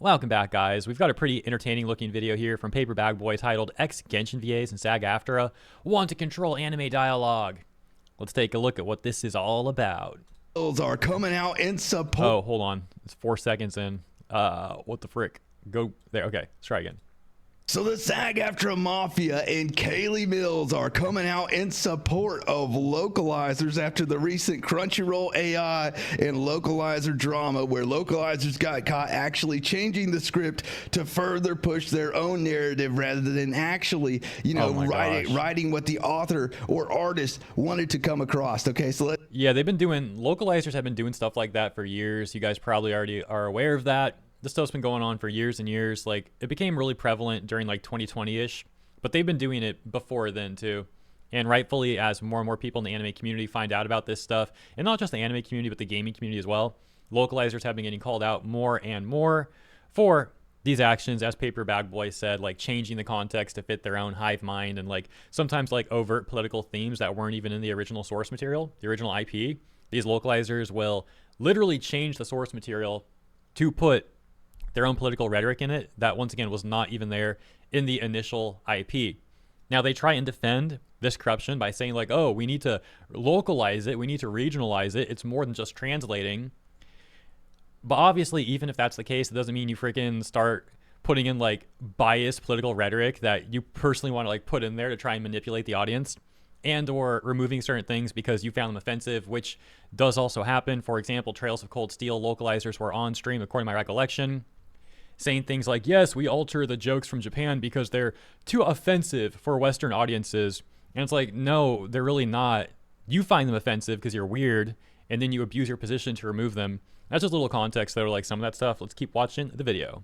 Welcome back, guys. We've got a pretty entertaining looking video here from Paper Bag Boy titled X Genshin VAs and SAG-AFTRA Want to Control Anime Dialogue. Let's take a look at what this is all about. Are coming out in support. Oh, hold on. It's 4 seconds in. What the frick? Go there. Okay, let's try again. So the SAG-AFTRA Mafia and Kaylee Mills are coming out in support of localizers after the recent Crunchyroll AI and localizer drama where localizers got caught actually changing the script to further push their own narrative rather than actually, writing what the author or artist wanted to come across. Okay, so yeah, localizers have been doing stuff like that for years. You guys probably already are aware of that. This stuff's been going on for years and years. Like, it became really prevalent during like 2020-ish, but they've been doing it before then too. And rightfully, as more and more people in the anime community find out about this stuff, and not just the anime community, but the gaming community as well, localizers have been getting called out more and more for these actions, as Paper Bag Boy said, like changing the context to fit their own hive mind, and like sometimes like overt political themes that weren't even in the original source material, the original IP. These localizers will literally change the source material to put their own political rhetoric in it that, once again, was not even there in the initial IP. Now, they try and defend this corruption by saying, like, oh, we need to localize it, we need to regionalize it, it's more than just translating. But obviously, even if that's the case, it doesn't mean you freaking start putting in, like, biased political rhetoric that you personally want to, like, put in there to try and manipulate the audience, and or removing certain things because you found them offensive, which does also happen. For example, Trails of Cold Steel localizers were on stream, according to my recollection, saying things like, yes, we alter the jokes from Japan because they're too offensive for Western audiences. And it's like, no, they're really not. You find them offensive because you're weird, and then you abuse your position to remove them. That's just a little context, though, like some of that stuff. Let's keep watching the video.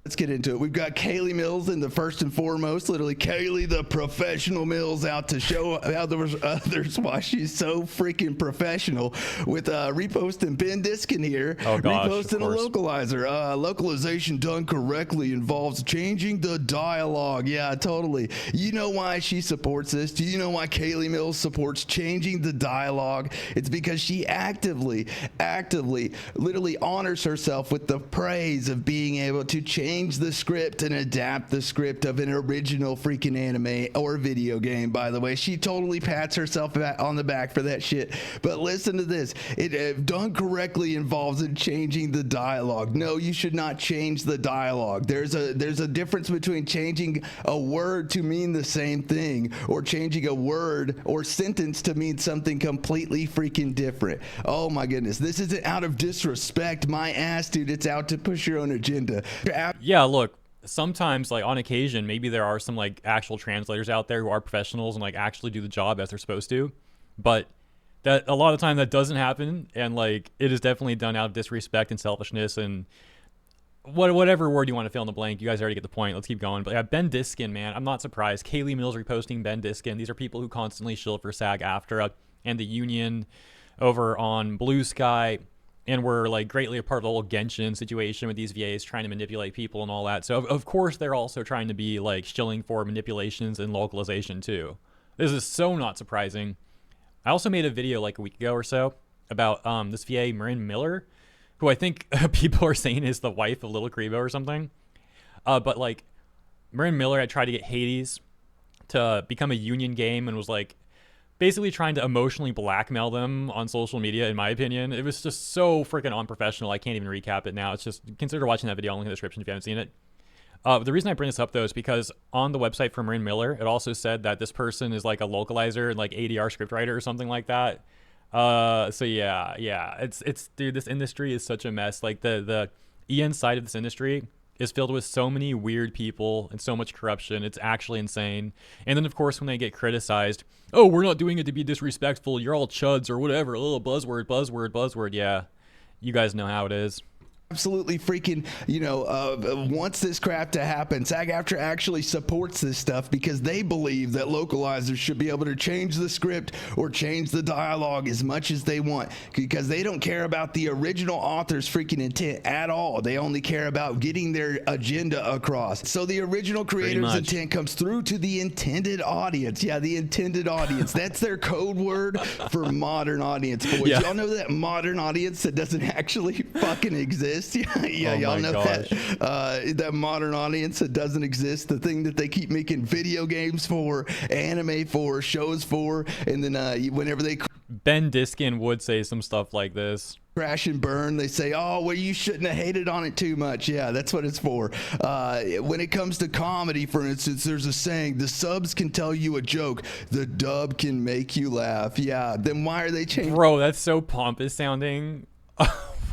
Let's get into it. We've got Kaylee Mills in the first and foremost, literally Kaylee the professional Mills, out to show how there was others why she's so freaking professional with reposting Ben Diskin here. Oh gosh, reposting a localizer. Localization done correctly involves changing the dialogue. Yeah, totally. You know why she supports this? Do you know why Kaylee Mills supports changing the dialogue? It's because she actively literally honors herself with the praise of being able to change the script and adapt the script of an original freaking anime or video game. By the way, she totally pats herself on the back for that shit. But listen to this. It done correctly involves in changing the dialogue. No, you should not change the dialogue. There's a difference between changing a word to mean the same thing or changing a word or sentence to mean something completely freaking different. Oh my goodness. This isn't out of disrespect. My ass, dude. It's out to push your own agenda. Yeah, look, sometimes, like, on occasion, maybe there are some, like, actual translators out there who are professionals and, like, actually do the job as they're supposed to. But that a lot of the time that doesn't happen, and, like, it is definitely done out of disrespect and selfishness and whatever word you want to fill in the blank. You guys already get the point. Let's keep going. But yeah, Ben Diskin, man, I'm not surprised. Kaylee Mills reposting Ben Diskin. These are people who constantly shill for SAG-AFTRA and the union over on Blue Sky, and we're like greatly a part of the whole Genshin situation with these VAs trying to manipulate people and all that. So of course they're also trying to be like shilling for manipulations and localization too. This is so not surprising. I also made a video like a week ago or so about this VA, Marin Miller, who I think people are saying is the wife of Little Kribo or something. But like Marin Miller, I tried to get Hades to become a union game and was like basically trying to emotionally blackmail them on social media, in my opinion. It was just so freaking unprofessional. I can't even recap it now. It's just, consider watching that video. I'll link in the description if you haven't seen it. The reason I bring this up, though, is because on the website for Marin Miller, it also said that this person is like a localizer and like ADR scriptwriter or something like that. So yeah. It's dude, this industry is such a mess. Like the EN side of this industry is filled with so many weird people and so much corruption. It's actually insane. And then, of course, when they get criticized, oh, we're not doing it to be disrespectful, you're all chuds or whatever, a little buzzword. Yeah, you guys know how it is. Absolutely freaking, wants this crap to happen. SAG-AFTRA actually supports this stuff because they believe that localizers should be able to change the script or change the dialogue as much as they want, because they don't care about the original author's freaking intent at all. They only care about getting their agenda across. So the original creator's intent comes through to the intended audience. Yeah, the intended audience. That's their code word for modern audience, boys. Yeah. Y'all know that modern audience that doesn't actually fucking exist? exist. Yeah, Oh y'all my know gosh. that modern audience that doesn't exist. The thing that they keep making video games for, anime for, shows for, and then whenever they Ben Diskin would say some stuff like this. crash and burn, they say, oh, well, you shouldn't have hated on it too much. Yeah, that's what it's for. When it comes to comedy, for instance, there's a saying, the subs can tell you a joke, the dub can make you laugh. Yeah, then why are they changing Bro, that's so pompous sounding.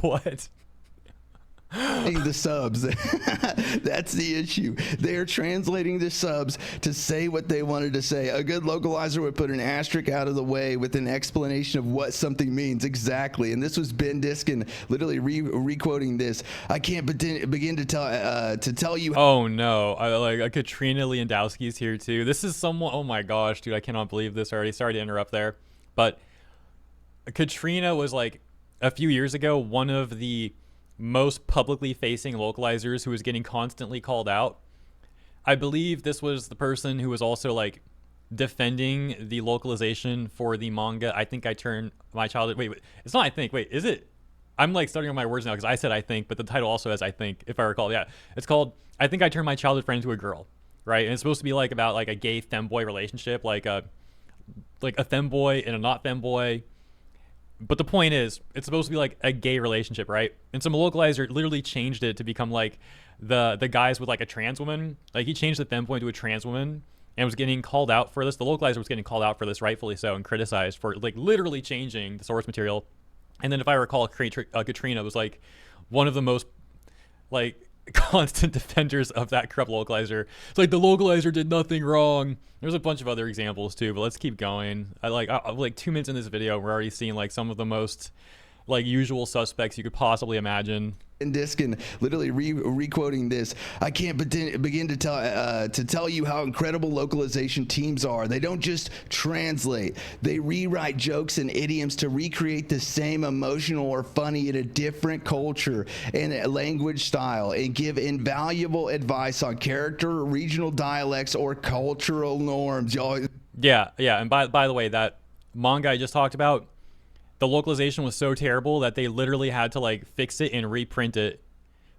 What? the subs? That's the issue. They're translating the subs to say what they wanted to say. A good localizer would put an asterisk out of the way with an explanation of what something means exactly. And this was Ben Diskin literally re-quoting this. I can't begin to tell you. Oh no, Katrina Lewandowski's here too. This is someone. Oh my gosh, dude, I cannot believe this already. Sorry to interrupt there, but Katrina was like a few years ago one of the most publicly facing localizers who was getting constantly called out. I believe this was the person who was also like defending the localization for the manga. I think I turned my childhood. Wait, it's not. I think. Wait, is it? I'm like studying on my words now because I said I think, but the title also has I think, if I recall. Yeah, it's called I think I turned my childhood friend into a girl, right? And it's supposed to be like about like a gay femboy relationship, like a femboy and a not femboy. But the point is, it's supposed to be like a gay relationship, right? And some localizer literally changed it to become like the guys with like a trans woman. Like he changed the femboy to a trans woman and was getting called out for this. The localizer was getting called out for this, rightfully so, and criticized for like literally changing the source material. And then if I recall, Katrina was like one of the most like constant defenders of that corrupt localizer. It's like the localizer did nothing wrong. There's a bunch of other examples too, but let's keep going. I like 2 minutes in this video, we're already seeing like some of the most like usual suspects you could possibly imagine. And Diskin literally re-quoting this. I can't begin to tell you how incredible localization teams are. They don't just translate. They rewrite jokes and idioms to recreate the same emotional or funny in a different culture and a language style and give invaluable advice on character, regional dialects, or cultural norms. Y'all. Yeah. And by the way, that manga I just talked about, the localization was so terrible that they literally had to like fix it and reprint it.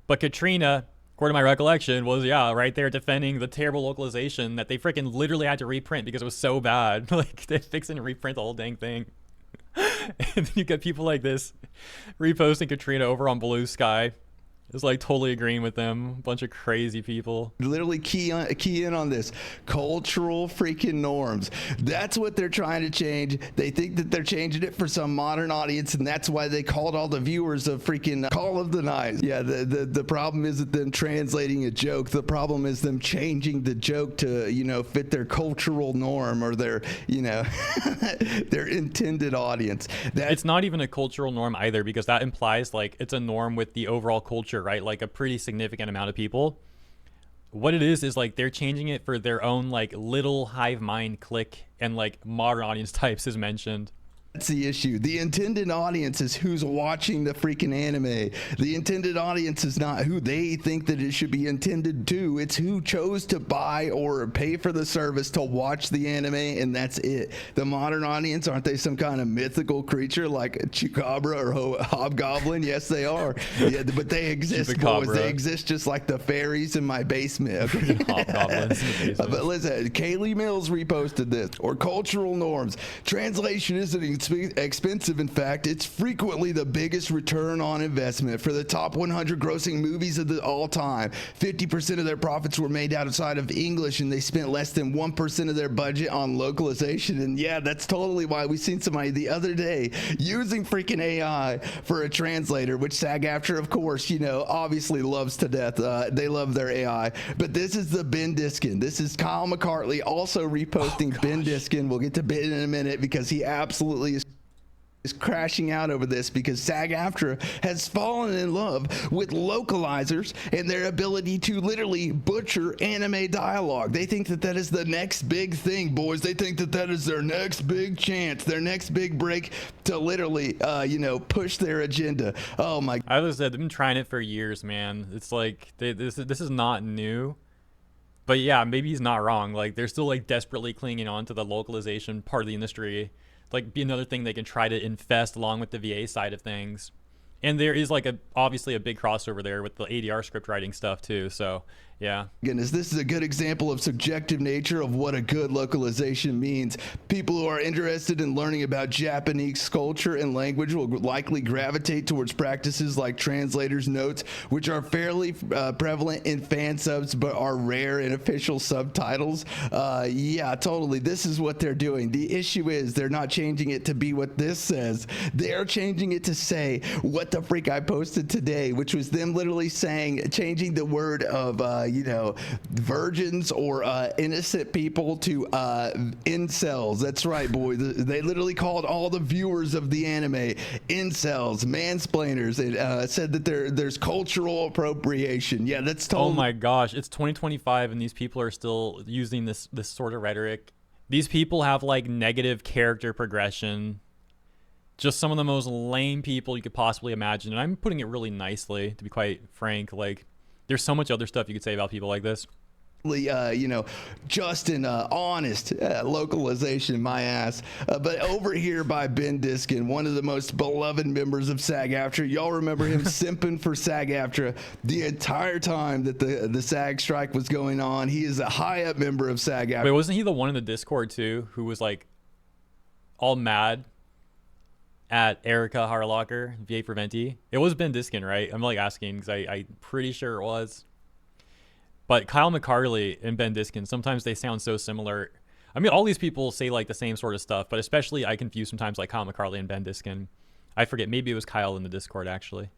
But Katrina, according to my recollection, was right there defending the terrible localization that they freaking literally had to reprint because it was so bad. Like they fix it and reprint the whole dang thing. And then you get people like this reposting Katrina over on Blue Sky. It's like totally agreeing with them. A bunch of crazy people. Literally key in on this. Cultural freaking norms. That's what they're trying to change. They think that they're changing it for some modern audience, and that's why they called all the viewers of freaking Call of the Night. Yeah, the problem isn't them translating a joke. The problem is them changing the joke to, fit their cultural norm or their, their intended audience. It's not even a cultural norm either, because that implies like it's a norm with the overall culture, right? Like a pretty significant amount of people. What it is like they're changing it for their own like little hive mind clique, and like modern audience types is mentioned. That's the issue. The intended audience is who's watching the freaking anime. The intended audience is not who they think that it should be intended to. It's who chose to buy or pay for the service to watch the anime, and that's it. The modern audience, aren't they some kind of mythical creature like Chupacabra or Hobgoblin? Yes, they are. Yeah, but they exist, boys. They exist just like the fairies in my basement. Hobgoblins in the basement. But listen, Kaylee Mills reposted this. Or cultural norms. Translation isn't expensive. In fact, it's frequently the biggest return on investment. For the top 100 grossing movies of all time, 50% of their profits were made outside of English, and they spent less than 1% of their budget on localization. And yeah, that's totally why we seen somebody the other day using freaking AI for a translator, which SAG-AFTRA, of course, obviously loves to death. They love their AI. But this is the Ben Diskin. This is Kyle McCartley also reposting Ben Diskin. We'll get to Ben in a minute because he absolutely is crashing out over this, because SAG-AFTRA has fallen in love with localizers and their ability to literally butcher anime dialogue. They think that is the next big thing, boys. They think that is their next big chance, their next big break to literally, push their agenda. Oh my! I was said they've been trying it for years, man. It's like this is not new. But yeah, maybe he's not wrong. Like they're still like desperately clinging on to the localization part of the industry. Like be another thing they can try to infest along with the VA side of things. And there is like obviously a big crossover there with the ADR script writing stuff too. So yeah. Goodness, this is a good example of subjective nature of what a good localization means. People who are interested in learning about Japanese culture and language will likely gravitate towards practices like translators' notes, which are fairly prevalent in fan subs but are rare in official subtitles. Yeah, totally. This is what they're doing. The issue is they're not changing it to be what this says. They're changing it to say what the freak I posted today, which was them literally changing the word of virgins or innocent people to incels. That's right, boy. They literally called all the viewers of the anime incels, mansplainers. It said that there's cultural appropriation. Yeah, that's totally. Oh my gosh, it's 2025 and these people are still using this sort of rhetoric. These people have like negative character progression. Just some of the most lame people you could possibly imagine. And I'm putting it really nicely, to be quite frank. Like, there's so much other stuff you could say about people like this. Just an honest localization, my ass. But over here by Ben Diskin, one of the most beloved members of SAG-AFTRA. Y'all remember him simping for SAG-AFTRA the entire time that the SAG strike was going on. He is a high-up member of SAG-AFTRA. Wait, wasn't he the one in the Discord, too, who was, like, all mad at Erica Harlocker, VA for Venti? It was Ben Diskin, right? I'm, like, asking because I'm pretty sure it was. But Kyle McCarley and Ben Diskin, sometimes they sound so similar. I mean, all these people say like the same sort of stuff, but especially I confuse sometimes like Kyle McCarley and Ben Diskin. I forget, maybe it was Kyle in the Discord actually.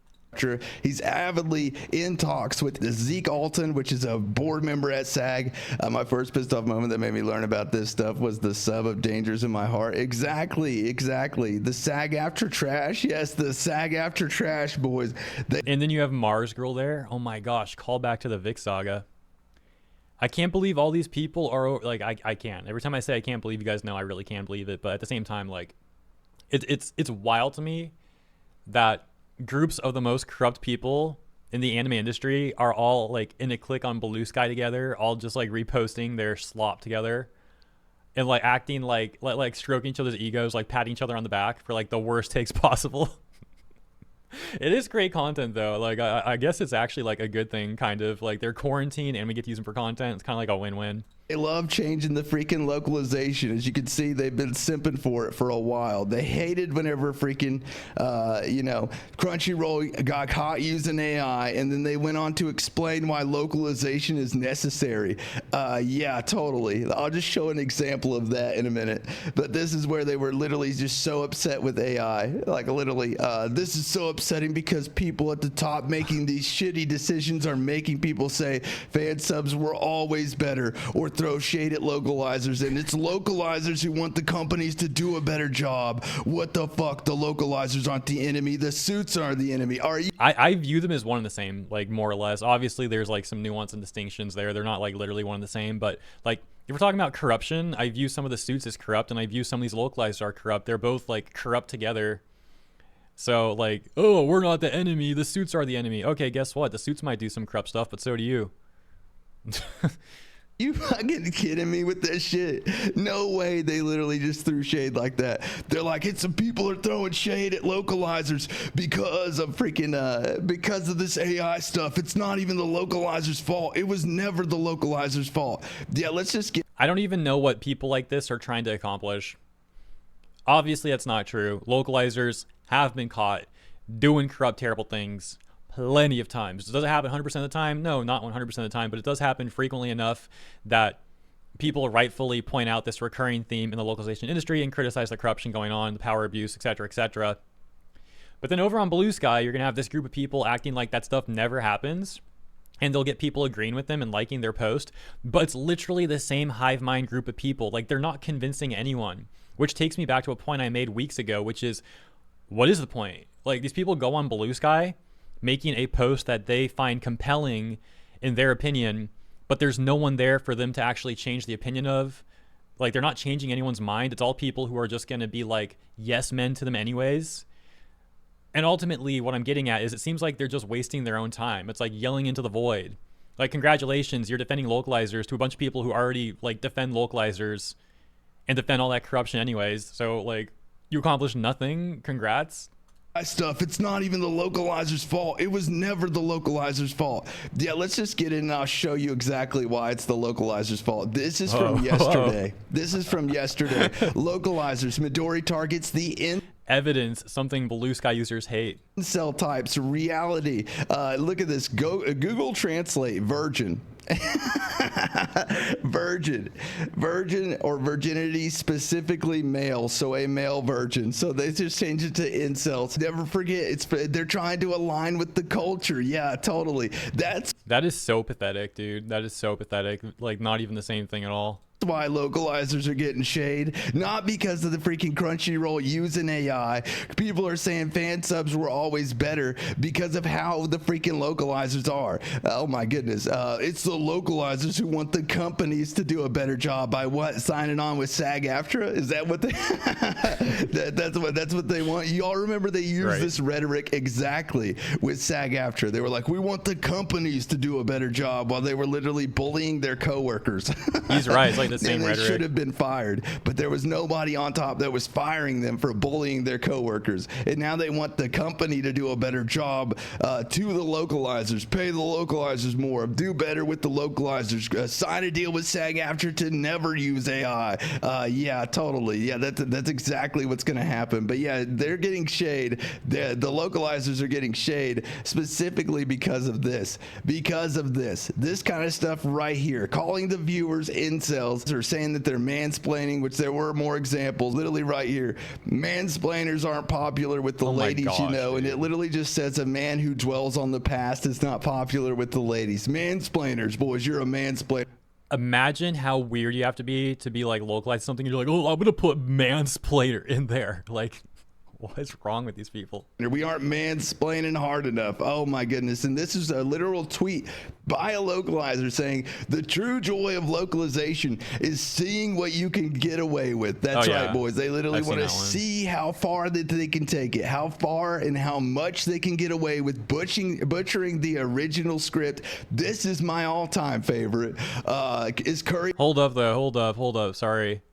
He's avidly in talks with Zeke Alton, which is a board member at SAG. My first pissed off moment that made me learn about this stuff was the sub of Dangers in My Heart. Exactly. The SAG-AFTRA trash. Yes, the SAG-AFTRA trash, boys. And then you have Mars Girl there. Oh my gosh, call back to the Vic saga. I can't believe all these people are like, I can't. Every time I say I can't believe, you guys know I really can't believe it. But at the same time, like, it's wild to me that groups of the most corrupt people in the anime industry are all like in a clique on Blue Sky together, all just like reposting their slop together and like acting like stroking each other's egos, like patting each other on the back for like the worst takes possible. It is great content though. Like I guess it's actually like a good thing, kind of like they're quarantined and we get to use them for content. It's kind of like a win-win. They love changing the freaking localization. As you can see, they've been simping for it for a while. They hated whenever freaking, Crunchyroll got caught using AI, and then they went on to explain why localization is necessary. Yeah, totally. I'll just show an example of that in a minute. But this is where they were literally just so upset with AI. Like literally, this is so upsetting because people at the top making these shitty decisions are making people say fan subs were always better, or throw shade at localizers, and it's localizers who want the companies to do a better job. What the fuck? The localizers aren't the enemy. The suits are the enemy. Are you? I view them as one and the same, like more or less. Obviously, there's like some nuance and distinctions there. They're not like literally one and the same, but like if we're talking about corruption, I view some of the suits as corrupt, and I view some of these localizers are corrupt. They're both like corrupt together. So like, oh, we're not the enemy. The suits are the enemy. Okay, guess what? The suits might do some corrupt stuff, but so do you. You fucking kidding me with this shit? No way they literally just threw shade like that. They're like, it's some people are throwing shade at localizers because of freaking, because of this AI stuff. It's not even the localizer's fault. It was never the localizer's fault. Yeah, let's just get. I don't even know what people like this are trying to accomplish. Obviously, that's not true. Localizers have been caught doing corrupt, terrible things plenty of times. Does it happen 100% of the time? No, not 100% of the time, but it does happen frequently enough that people rightfully point out this recurring theme in the localization industry and criticize the corruption going on, the power abuse, etc., etc. But then over on Blue Sky, you're going to have this group of people acting like that stuff never happens, and they'll get people agreeing with them and liking their post, but it's literally the same hive mind group of people. Like, they're not convincing anyone, which takes me back to a point I made weeks ago, which is, what is the point? Like, these people go on Blue Sky making a post that they find compelling in their opinion, but there's no one there for them to actually change the opinion of. Like, they're not changing anyone's mind. It's all people who are just going to be like yes men to them anyways. And ultimately what I'm getting at is it seems like they're just wasting their own time. It's like yelling into the void. Like, congratulations, you're defending localizers to a bunch of people who already like defend localizers and defend all that corruption anyways. So like, you accomplished nothing. Congrats. stuff. It's not even the localizer's fault. It was never the localizer's fault. Yeah, let's just get in and I'll show you exactly why it's the localizer's fault. This is from yesterday. This is from yesterday. Localizers. Midori targets the Evidence, something Blue Sky users hate. cell types. Reality. Look at this. Google Translate. Virgin. Virgin or virginity, specifically male, so a male virgin. So they just changed it to incels. Never forget, they're trying to align with the culture. Yeah, totally. That is so pathetic, dude. That is so pathetic. Like, not even the same thing at all. Why localizers are getting shade, not because of the freaking Crunchyroll using AI. People are saying fan subs were always better because of how the freaking localizers are. Oh my goodness, it's the localizers who want the companies to do a better job by what? Signing on with SAG-AFTRA? Is that what they that's what they want? Y'all remember they used this rhetoric exactly with SAG-AFTRA. They were like, we want the companies to do a better job, while they were literally bullying their coworkers. He's right. It's like the same rhetoric. They should have been fired, but there was nobody on top that was firing them for bullying their coworkers. And now they want the company to do a better job to the localizers, pay the localizers more, do better with the localizers, sign a deal with SAG-AFTRA to never use AI. Yeah, totally. Yeah, that's exactly what's going to happen. But yeah, they're getting shade. The localizers are getting shade specifically because of this. This kind of stuff right here, calling the viewers incels, are saying that they're mansplaining, which there were more examples literally right here. Mansplainers aren't popular with the ladies, gosh, you know, dude. And it literally just says a man who dwells on the past is not popular with the ladies. Mansplainers, boys, you're a mansplainer. Imagine how weird you have to be like localize something and you're like, oh, I'm gonna put mansplainer in there. Like, what is wrong with these people? We aren't mansplaining hard enough. Oh my goodness. And this is a literal tweet by a localizer saying the true joy of localization is seeing what you can get away with. That's right, boys. They literally want to see how far that they can take it, how far and how much they can get away with butchering the original script. This is my all-time favorite. Is Curry... Hold up, though. Sorry.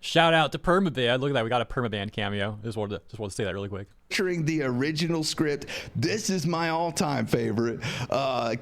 Shout out to Permaban. Look at that. We got a Permaban cameo. Just wanted to say that really quick. Butchering the original script. This is my all-time favorite.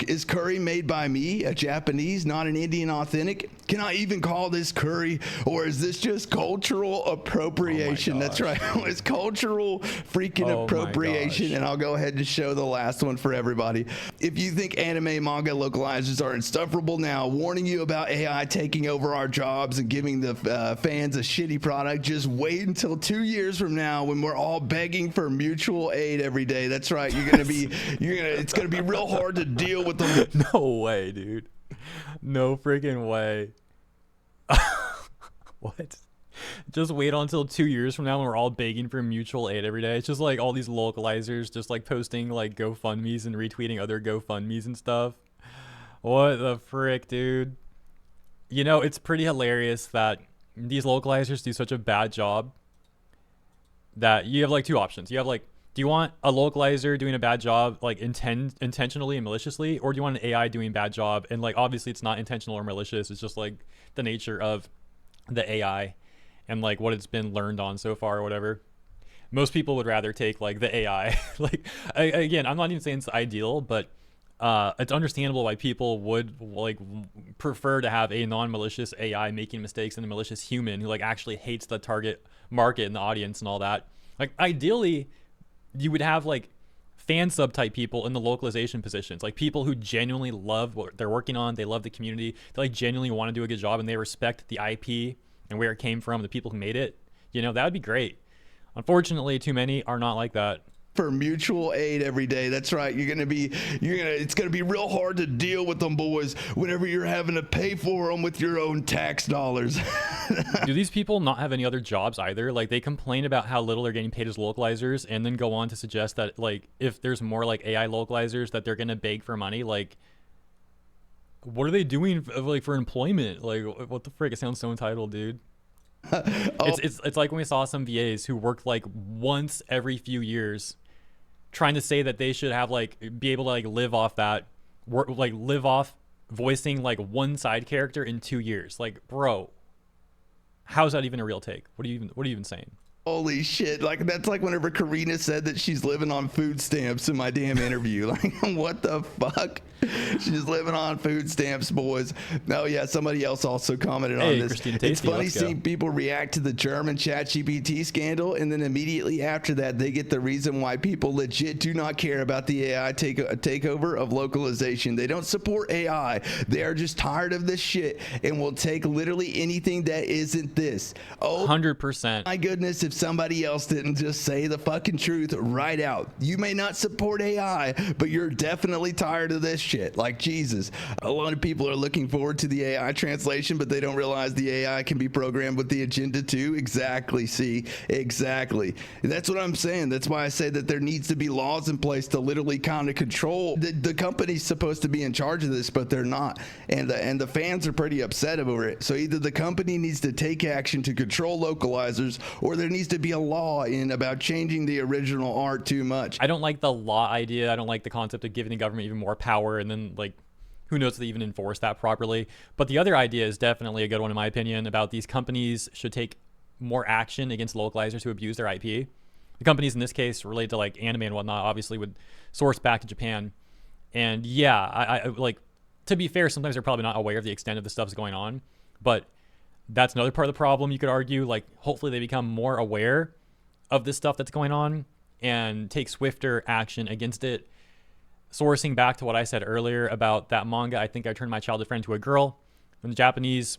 Is curry made by me, a Japanese, not an Indian authentic? Can I even call this curry, or is this just cultural appropriation? That's right. It's cultural freaking appropriation. And I'll go ahead and show the last one for everybody. If you think anime manga localizers are insufferable now, warning you about AI taking over our jobs and giving the fans a shitty product, just wait until 2 years from now when we're all begging for mutual aid every day. That's right. It's gonna be real hard to deal with them. No way, dude. No freaking way. What? Just wait until 2 years from now when we're all begging for mutual aid every day. It's just like all these localizers just like posting like GoFundMes and retweeting other GoFundMes and stuff. What the frick, dude? You know, it's pretty hilarious that these localizers do such a bad job that you have like two options. You have like, do you want a localizer doing a bad job like intentionally and maliciously, or do you want an AI doing a bad job? And like obviously it's not intentional or malicious, it's just like the nature of the AI and like what it's been learned on so far or whatever. Most people would rather take like the AI. Like again, I'm not even saying it's ideal, but it's understandable why people would like prefer to have a non-malicious AI making mistakes than a malicious human who like actually hates the target market and the audience and all that. Like ideally, you would have like fan sub type people in the localization positions, like people who genuinely love what they're working on. They love the community. They like genuinely want to do a good job and they respect the IP and where it came from, the people who made it. You know, that would be great. Unfortunately, too many are not like that. For mutual aid every day. That's right. It's gonna be real hard to deal with them, boys, whenever you're having to pay for them with your own tax dollars. Do these people not have any other jobs either? Like they complain about how little they're getting paid as localizers and then go on to suggest that like if there's more like AI localizers that they're gonna beg for money. Like what are they doing like for employment? Like what the frick? It sounds so entitled, dude. It's like when we saw some VAs who worked like once every few years trying to say that they should have like be able to like live off that work, like live off voicing like one side character in 2 years. Like, bro, how's that even a real take? What are you even saying? Holy shit. Like, that's like whenever Karina said that she's living on food stamps in my damn interview. Like, what the fuck? She's living on food stamps, boys. Oh, yeah. Somebody else also commented on this. Christine It's Tasty, funny let's go. seeing people react to the German ChatGPT scandal, and then immediately after that, they get the reason why people legit do not care about the AI takeover of localization. They don't support AI. They are just tired of this shit and will take literally anything that isn't this. Oh, 100%. my goodness, if somebody else didn't just say the fucking truth right out. You may not support AI, but you're definitely tired of this shit. Like, Jesus. A lot of people are looking forward to the AI translation, but they don't realize the AI can be programmed with the agenda too. Exactly. See, exactly. That's what I'm saying. That's why I say that there needs to be laws in place to literally kind of control. The company's supposed to be in charge of this, but they're not. And the fans are pretty upset over it. So either the company needs to take action to control localizers, or there needs to be a law in about changing the original art too much. I don't like the law idea. I don't like the concept of giving the government even more power, and then, like, who knows if they even enforce that properly. But the other idea is definitely a good one, in my opinion, about these companies should take more action against localizers who abuse their IP. The companies in this case related to like anime and whatnot obviously would source back to Japan. And yeah, I like, to be fair, sometimes they're probably not aware of the extent of the stuff that's going on, but that's another part of the problem. You could argue, like, hopefully they become more aware of this stuff that's going on and take swifter action against it. Sourcing back to what I said earlier about that manga, I think I turned my childhood friend to a girl. When the Japanese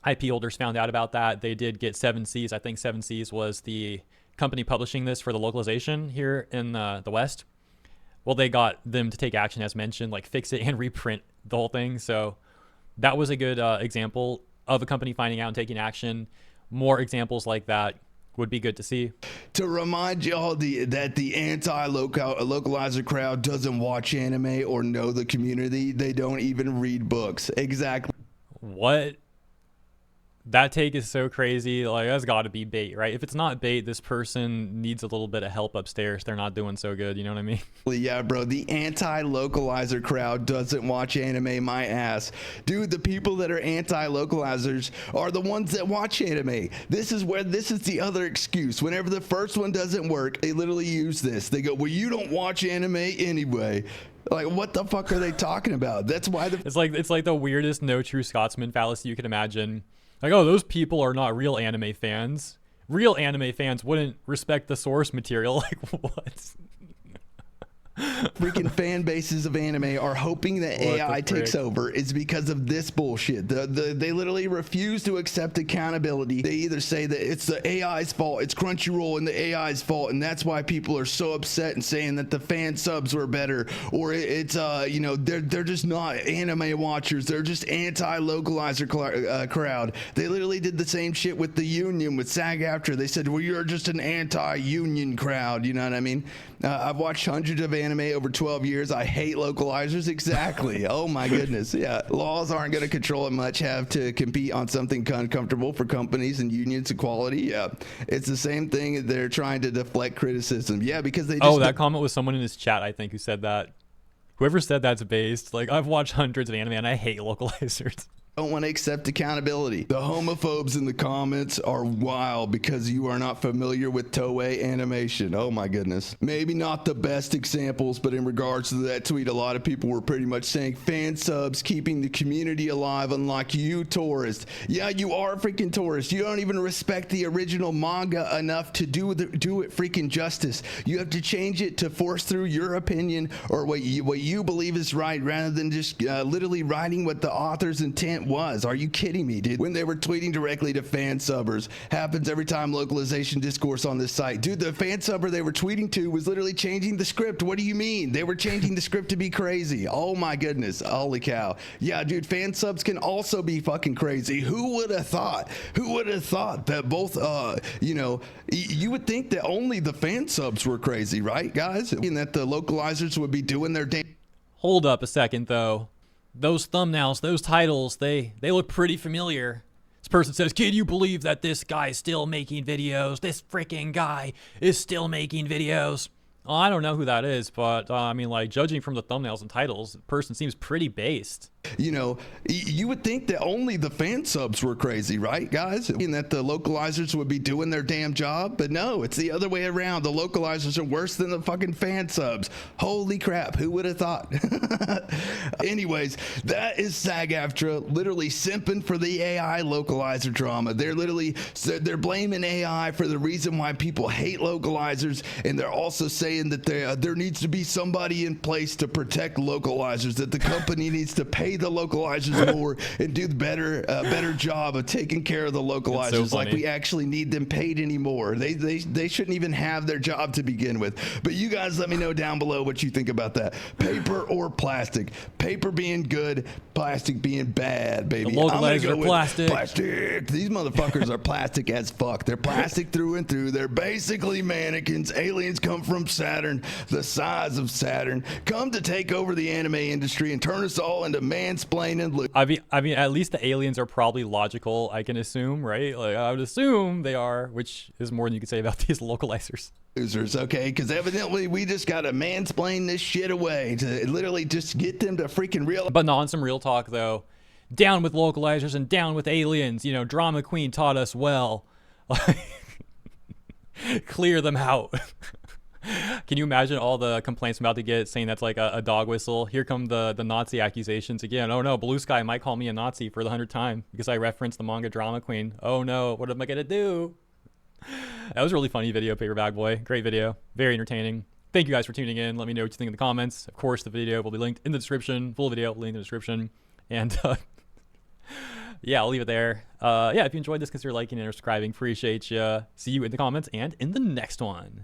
IP holders found out about that, they did get 7 Seas. I think 7 Seas was the company publishing this for the localization here in the West. Well, they got them to take action, as mentioned, like fix it and reprint the whole thing. So that was a good example of a company finding out and taking action. More examples like that would be good to see. To remind y'all that the anti-localizer crowd doesn't watch anime or know the community. They don't even read books. Exactly. What? That take is so crazy. Like, that's got to be bait, right? If it's not bait, this person needs a little bit of help upstairs. They're not doing so good. You know what I mean? Yeah, bro. The anti-localizer crowd doesn't watch anime, my ass. Dude, the people that are anti-localizers are the ones that watch anime. This is the other excuse. Whenever the first one doesn't work, they literally use this. They go, well, you don't watch anime anyway. Like, what the fuck are they talking about? That's why it's like the weirdest no true Scotsman fallacy you can imagine. Like, oh, those people are not real anime fans. Real anime fans wouldn't respect the source material. Like, what? freaking fan bases of anime are hoping that AI takes over is because of this bullshit. They literally refuse to accept accountability. They either say that it's the AI's fault, it's Crunchyroll and the AI's fault, and that's why people are so upset and saying that the fan subs were better, or it's you know, they're just not anime watchers. They're just anti-localizer crowd. They literally did the same shit with the union with SAG-AFTRA. They said, well, you're just an anti-union crowd. You know what I mean? I've watched hundreds of anime over 12 years. I hate localizers. Exactly. Oh my goodness. Yeah. Laws aren't going to control it much. Have to compete on something uncomfortable for companies and unions equality. Yeah. It's the same thing. They're trying to deflect criticism. Yeah. Because they just. Oh, that comment was someone in his chat, I think, who said that. Whoever said that's based. Like, I've watched hundreds of anime and I hate localizers. Don't want to accept accountability. The homophobes in the comments are wild because you are not familiar with Toei animation. Oh my goodness. Maybe not the best examples, but in regards to that tweet, a lot of people were pretty much saying fan subs keeping the community alive, unlike you tourists. Yeah, you are a freaking tourist. You don't even respect the original manga enough to do it freaking justice. You have to change it to force through your opinion or what you believe is right, rather than just literally writing what the author's intent was. Are you kidding me, dude? When they were tweeting directly to fan subbers, happens every time localization discourse on this site. Dude, the fan subber they were tweeting to was literally changing the script. What do you mean? They were changing the script to be crazy. Oh my goodness. Holy cow. Yeah, dude, fan subs can also be fucking crazy. Who would have thought? Who would have thought that both, you know, you would think that only the fan subs were crazy, right, guys? And that the localizers would be doing their damn. Hold up a second, though. Those thumbnails, those titles, they look pretty familiar. This person says, can you believe that this guy is still making videos? This freaking guy is still making videos. Well, I don't know who that is, but I mean, like, judging from the thumbnails and titles, the person seems pretty based. You know, you would think that only the fan subs were crazy, right, guys? And that the localizers would be doing their damn job. But no, it's the other way around. The localizers are worse than the fucking fan subs. Holy crap. Who would have thought? Anyways, that is SAG-AFTRA literally simping for the AI localizer drama. They're blaming AI for the reason why people hate localizers. And they're also saying that there needs to be somebody in place to protect localizers, that the company needs to pay the localizers more and do the better job of taking care of the localizers. So like we actually need them paid anymore. They shouldn't even have their job to begin with. But you guys let me know down below what you think about that. Paper or plastic? Paper being good, plastic being bad, baby. The localizers are plastic. Plastic. These motherfuckers are plastic as fuck. They're plastic through and through. They're basically mannequins. Aliens come from Saturn, the size of Saturn, come to take over the anime industry and turn us all into mansplaining. I mean, at least the aliens are probably logical, I can assume, right? Like, I would assume they are, which is more than you could say about these localizers. Losers, okay? Because evidently we just got to mansplain this shit away to literally just get them to freaking real. But no, on some real talk, though, down with localizers and down with aliens. You know, Drama Queen taught us well. Clear them out. Can you imagine all the complaints I'm about to get saying that's like a dog whistle? Here come the Nazi accusations again. Oh no, Blue Sky might call me a Nazi for the 100th time because I referenced the manga Drama Queen. Oh no, what am I gonna do? That was a really funny video, Paperback Boy. Great video, very entertaining. Thank you guys for tuning in. Let me know what you think in the comments. Of course, the video will be linked in the description. Full video link in the description. And yeah, I'll leave it there. Yeah, if you enjoyed this, consider liking and subscribing. Appreciate you. See you in the comments and in the next one.